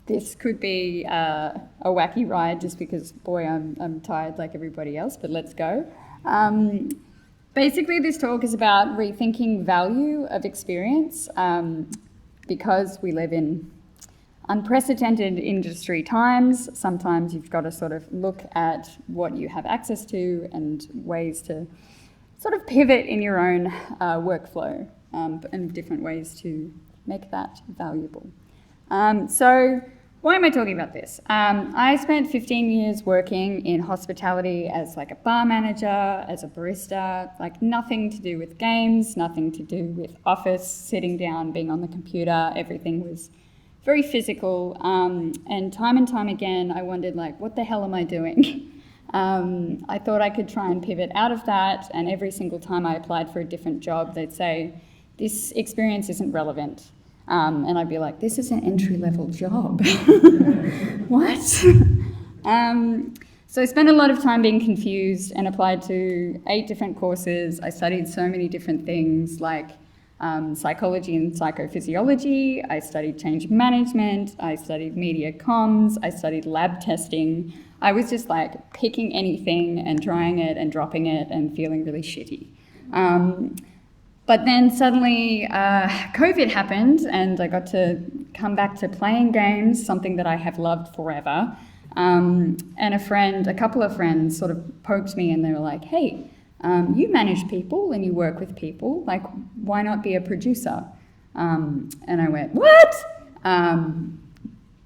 This could be a wacky ride just because, boy, I'm tired like everybody else, but let's go. Basically, this talk is about rethinking value of experience because we live in unprecedented industry times. Sometimes you've got to sort of look at what you have access to and ways to sort of pivot in your own workflow and different ways to make that valuable. So why am I talking about this? I spent 15 years working in hospitality as like a bar manager, as a barista, like nothing to do with games, nothing to do with office, sitting down, being on the computer. Everything was very physical. And time again, I wondered like, what the hell am I doing? I thought I could try and pivot out of that. And every single time I applied for a different job, they'd say, this experience isn't relevant. And I'd be like, this is an entry-level job. What? So I spent a lot of time being confused and applied to 8 different courses. I studied so many different things like psychology and psychophysiology. I studied change management. I studied media comms. I studied lab testing. I was just like picking anything and trying it and dropping it and feeling really shitty. But then suddenly COVID happened and I got to come back to playing games, something that I have loved forever. And a couple of friends sort of poked me and they were like, hey, you manage people and you work with people, like why not be a producer? And I went, what?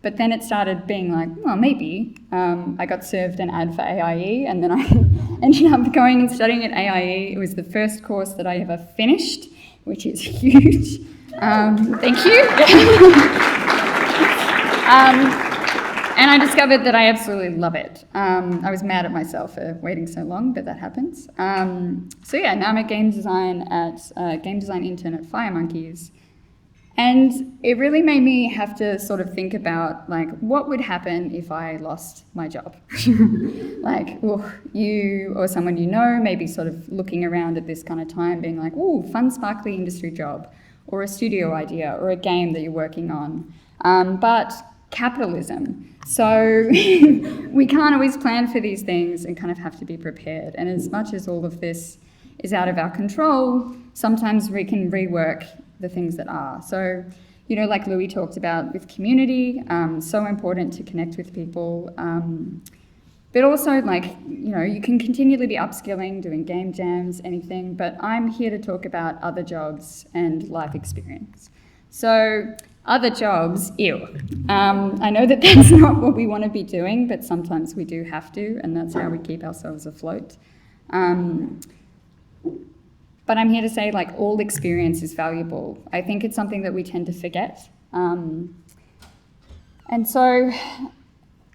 But then it started being like, well, maybe. I got served an ad for AIE and then I ended up going and studying at AIE. It was the first course that I ever finished, which is huge. Thank you. And I discovered that I absolutely love it. I was mad at myself for waiting so long, but that happens. So yeah, now I'm a game design intern at Fire Monkeys. And it really made me have to sort of think about, like, what would happen if I lost my job? Like, you or someone you know may be sort of looking around at this kind of time being like, ooh, fun, sparkly industry job, or a studio idea, or a game that you're working on. But capitalism. So we can't always plan for these things and kind of have to be prepared. And as much as all of this is out of our control, sometimes we can rework the things that are. So, you know, like Louis talked about with community, so important to connect with people. But also, like, you know, you can continually be upskilling, doing game jams, anything, but I'm here to talk about other jobs and life experience. So, other jobs, ew. I know that that's not what we want to be doing, but sometimes we do have to, and that's how we keep ourselves afloat. But I'm here to say, like, all experience is valuable. I think it's something that we tend to forget. And so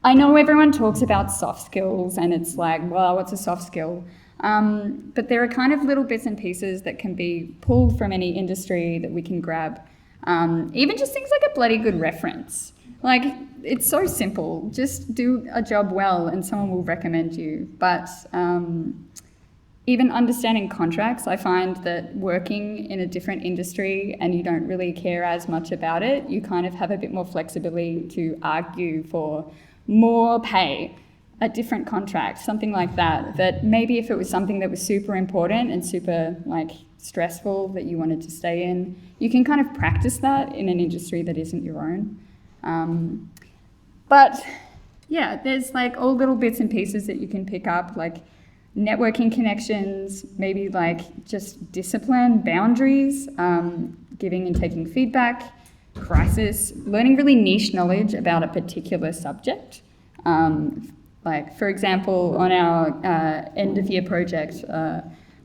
I know everyone talks about soft skills and it's like, well, what's a soft skill? But there are kind of little bits and pieces that can be pulled from any industry that we can grab. Even just things like a bloody good reference. Like, it's so simple. Just do a job well and someone will recommend you. But even understanding contracts, I find that working in a different industry and you don't really care as much about it, you kind of have a bit more flexibility to argue for more pay, a different contract, something like that. That maybe if it was something that was super important and super like stressful that you wanted to stay in, you can kind of practice that in an industry that isn't your own. But yeah, there's like all little bits and pieces that you can pick up, like networking connections, maybe like just discipline, boundaries, giving and taking feedback, crisis, learning really niche knowledge about a particular subject. Like, for example, on our end of year project,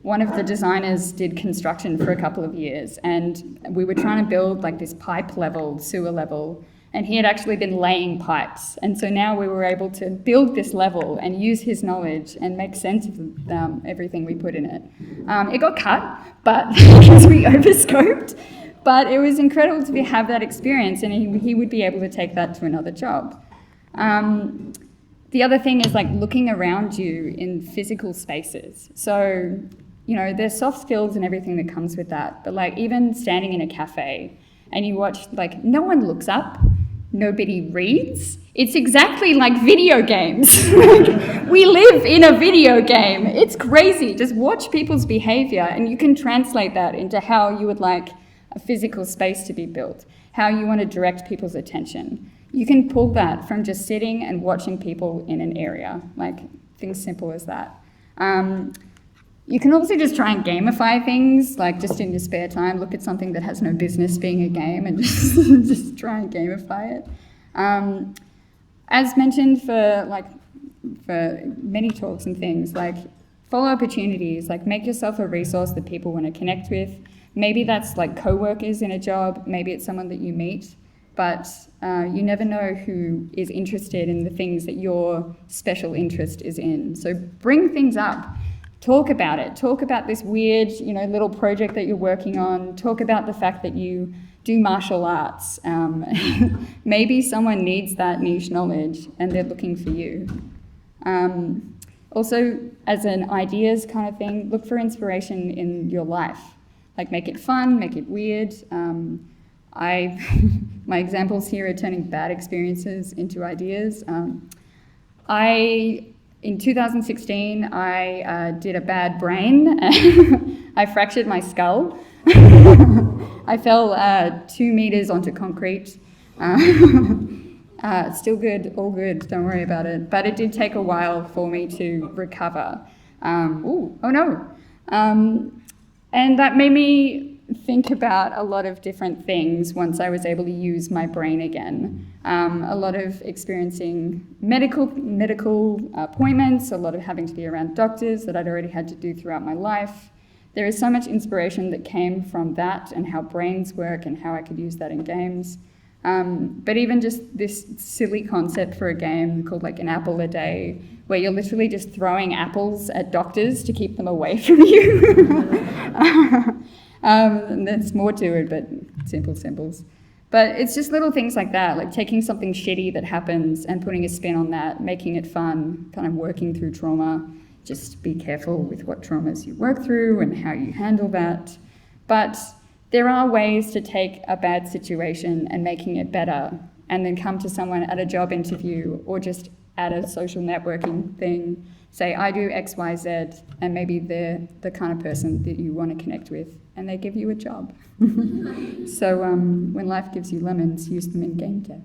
one of the designers did construction for a couple of years and we were trying to build like this pipe level, sewer level, and he had actually been laying pipes. And so now we were able to build this level and use his knowledge and make sense of everything we put in it. It got cut, but because we overscoped, but it was incredible to have that experience and he would be able to take that to another job. The other thing is like looking around you in physical spaces. So, you know, there's soft skills and everything that comes with that, but like even standing in a cafe and you watch, like no one looks up, nobody reads. It's exactly like video games. We live in a video game. It's crazy. Just watch people's behavior and you can translate that into how you would like a physical space to be built, how you want to direct people's attention. You can pull that from just sitting and watching people in an area, like things simple as that. You can also just try and gamify things, like just in your spare time, look at something that has no business being a game and just try and gamify it. As mentioned for many talks and things, like follow opportunities, like make yourself a resource that people want to connect with. Maybe that's like co-workers in a job, maybe it's someone that you meet, but you never know who is interested in the things that your special interest is in. So bring things up. Talk about it. Talk about this weird, little project that you're working on. Talk about the fact that you do martial arts. Maybe someone needs that niche knowledge and they're looking for you. Also, as an ideas kind of thing, look for inspiration in your life. Like make it fun, make it weird. My examples here are turning bad experiences into ideas. In 2016, I did a bad brain. I fractured my skull. I fell 2 meters onto concrete. Still good, all good, don't worry about it. But it did take a while for me to recover. And that made me think about a lot of different things once I was able to use my brain again. A lot of experiencing medical appointments, a lot of having to be around doctors that I'd already had to do throughout my life. There is so much inspiration that came from that and how brains work and how I could use that in games. But even just this silly concept for a game called like an apple a day, where you're literally just throwing apples at doctors to keep them away from you. And there's more to it, but simples. But it's just little things like that, like taking something shitty that happens and putting a spin on that, making it fun, kind of working through trauma. Just be careful with what traumas you work through and how you handle that. But there are ways to take a bad situation and making it better, and then come to someone at a job interview or just at a social networking thing, say, I do X, Y, Z, and maybe they're the kind of person that you want to connect with, and they give you a job. So when life gives you lemons, use them in game dev.